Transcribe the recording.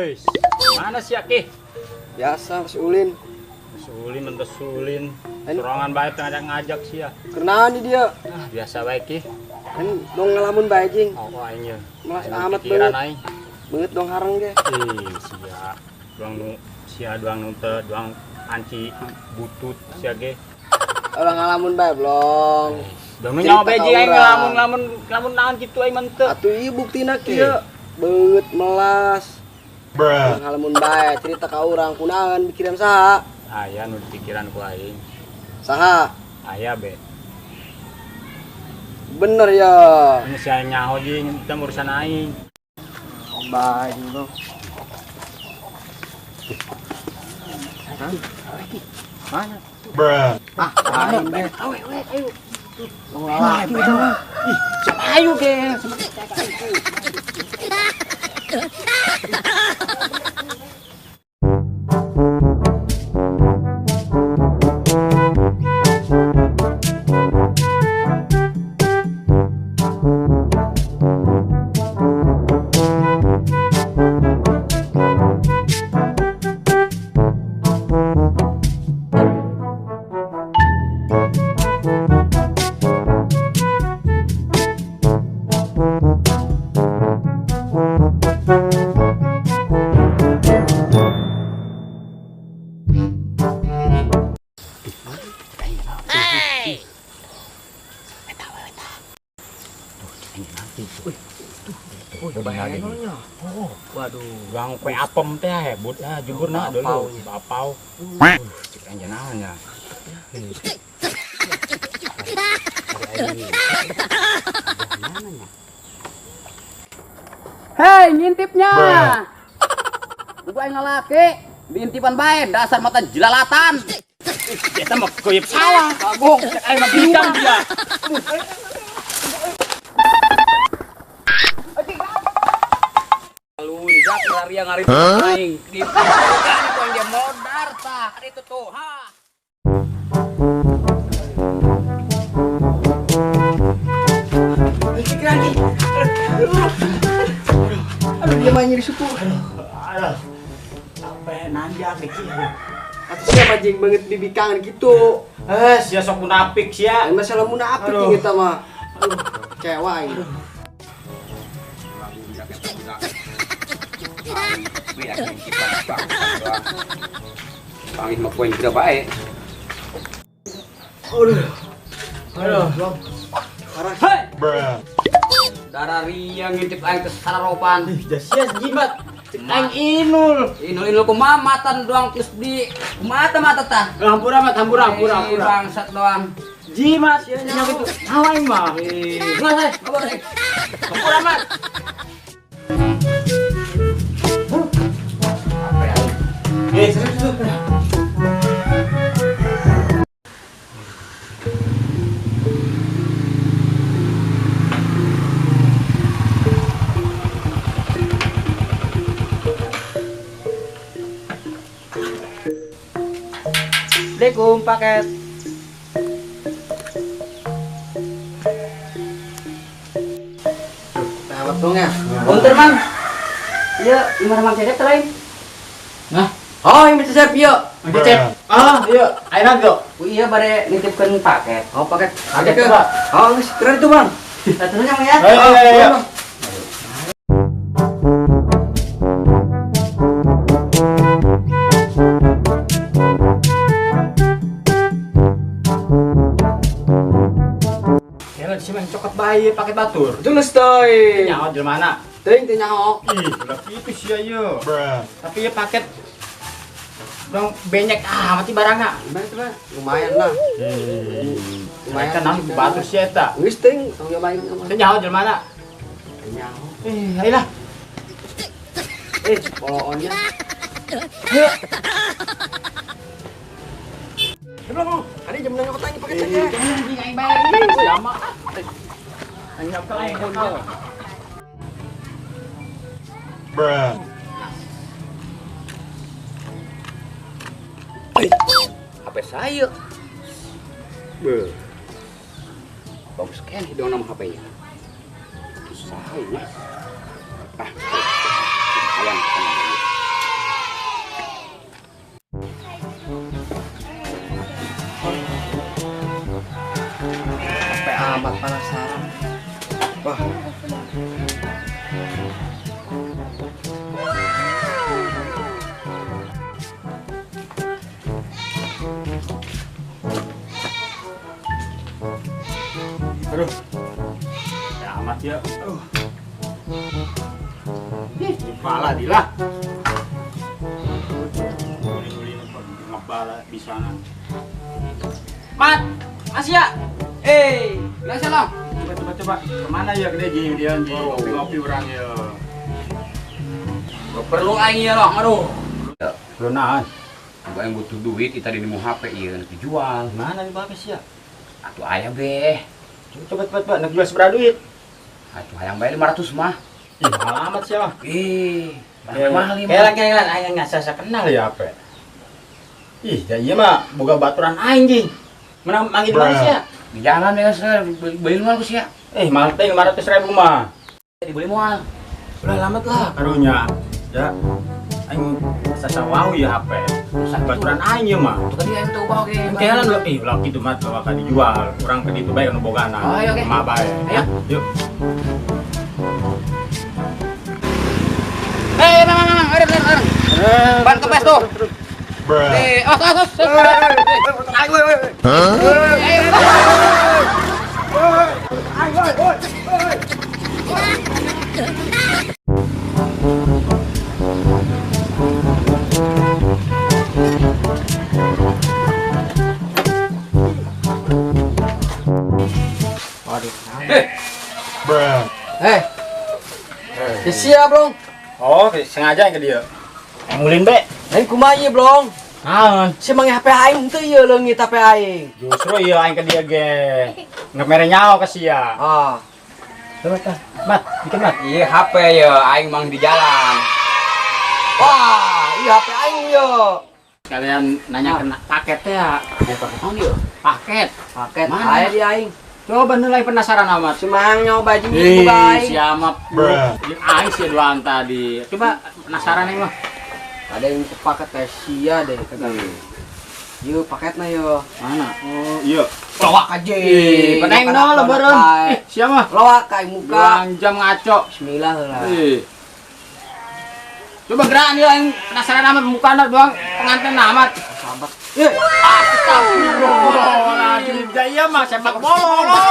Hei, mana si Aki? Biasa Mas Ulin. Sulin untuk sulin. Serangan baik ngajak sih ya. Karena ini dia Biasa baik ki. kan dong ngelamun bae jing. Oh aingnya. Melas amat pikiran banget. aing. Banget dong harang ge. Sia doang nu teu doang anci butut sia ge. Orang ngalamun bae blong. Dong nyawa beji aing ngelamun naon kitu aing mah teu. Atuh ieu buktina kieu. Beut melas. Orang ngalamun bae cerita ka urang kunaon pikiran saha? Aya nu di pikiran ku aing. Saha? Aya be. Bener ya. Ini sia nyaho jeung teu urusan aing. Bae dong. Mana? Aing bae. Ayo. Lagi dong. Ih, ayo ge. Waduh, gang kue apem teh hebut ya, jumburna dulu bapau. Cek anjeun naon nya. Hei, ngintipnya. Gua aing ngalake, diintipan bae dasar mata jelalatan. Eta mah kuyep sawah. Kagok, cek aing mah bidang dia. Lunjak lari yang ngarip aing. Di kan dia modar tah, itu tuh. Ha. Lagi. Aduh dia main nyeri suku. Sampai nanjak dikit. Atuh siapa jing banget bibikangan gitu. Sia sok munafik sia. Yang masalah munafik Aduh. kita mah. Aduh, kecewa ini. Pangit mah poin kita bae. Aduh. Parah. Hei. Darah riang ngintip aing ke sararopan. Sia jimat. Aing inul. Inul kumaha matan doang terus di mata tah. Hampura mat, hampura. Bangsat doang. Jimat sia nya gitu. Naon aing mah. Nggak saya, kabar nih. Hampura mat. Serius. Assalamualaikum paket. Lewat dong ya. Punten mang. Iya, gimana mang cecep lain? Nah, Oh, yang bisa saya pio. cecep. Iya, ayeuna go. Iya bare nitipkeun paket. Oh, paket. Paket ke. coba. Oh, geus keren itu, Bang. Datangnya mang ya. Ayo. Ya, si mang cokot bayi pakai batur. Geus teuy. Nyaho di mana? Teuing teu nyaho. Ih, udah itu sia ieu. Tapi ya paket dong benyek mati barangna. Gimana tuh, Bang? Lumayan lah. Lumayan kan nang batur sia eta. Geus teuing, tong nyobain sama. Teu nyaho di mana? Teu nyaho. Ayolah. Poloonnya. Ayo. Belum, ada jam nanya kotanya paket saja. Anjing aing bae. Siapa? Hanya kalau kau. HP saya. Bagus kan dong nama HP-nya. Saya. Ah. Ayam. amat penasaran. Wah. Aduh. Ya amat ya. Kepala dilah. Ngepala di sana. Mat, Mas ya. Bilang salam. Coba. Kemana ya gede dia ngopi-ngopi orang ya. Perlu aing ya loh, aduh. Belum nahan. Gua yang butuh duit, kita di mau HP iya nanti jual. Mana nih bapak sih ya? Atuh ayam be. Coba, nak jual seberapa duit? Atuh ayam bae 500 mah. Ih, mahal amat sih lah. Mahal lima. Kayak aing nggak saya kenal ya apa? Ih, ya iya mah boga baturan aing ji. Mana manggil mana sih ya? Di jalan ya, saya beli mual sih ya. Mahal teh 500.000 mah. Dibeli mual. Udah lamat lah karunya. Ya. Aing sasa wow ya HP. Rusak baturan aing ya mah. Tuh tadi ayam tuh bawa ke. Kelan lo ulah kitu mah bakal dijual. Urang ke ditu bae anu bogana. Oh, iya, oke. Mah bae. Ayo. Yuk. Mang, ada. Ban kempes tuh. Os. Siap, Blong. Oh, sengaja ke dia. Ngulin be. Aing kumaha ieu, Blong? Naon? Si mang HP aing teu ieu leungit HP aing. Justru iya aing ke dia ge. Ngemere nyawa ke sia. Ah. Coba tah. Mat, bikin mat. Iya HP ya, aing mang di jalan. Wah, iya HP aing ieu. Kalian nanya kena paket ya. Paket naon ieu? Paket. Paket Mana? aya di aing. Coba nilai penasaran amat. Si mang nyoba jeung Ih, buka aing. si amat. Aing si doang tadi. Coba penasaran nih mah. Ada yang sepaket kayak sia deh kagak. Yuk paketnya yo. Mana? Oh, iya. Lawak aja. Penaing no lebaran. Siapa? Lawak kayak muka. 2 jam ngaco. Bismillah lah. Coba gerak nih yang penasaran amat muka doang pengantin amat. Sahabat. Astagfirullahaladzim. Iya mah sepak bola.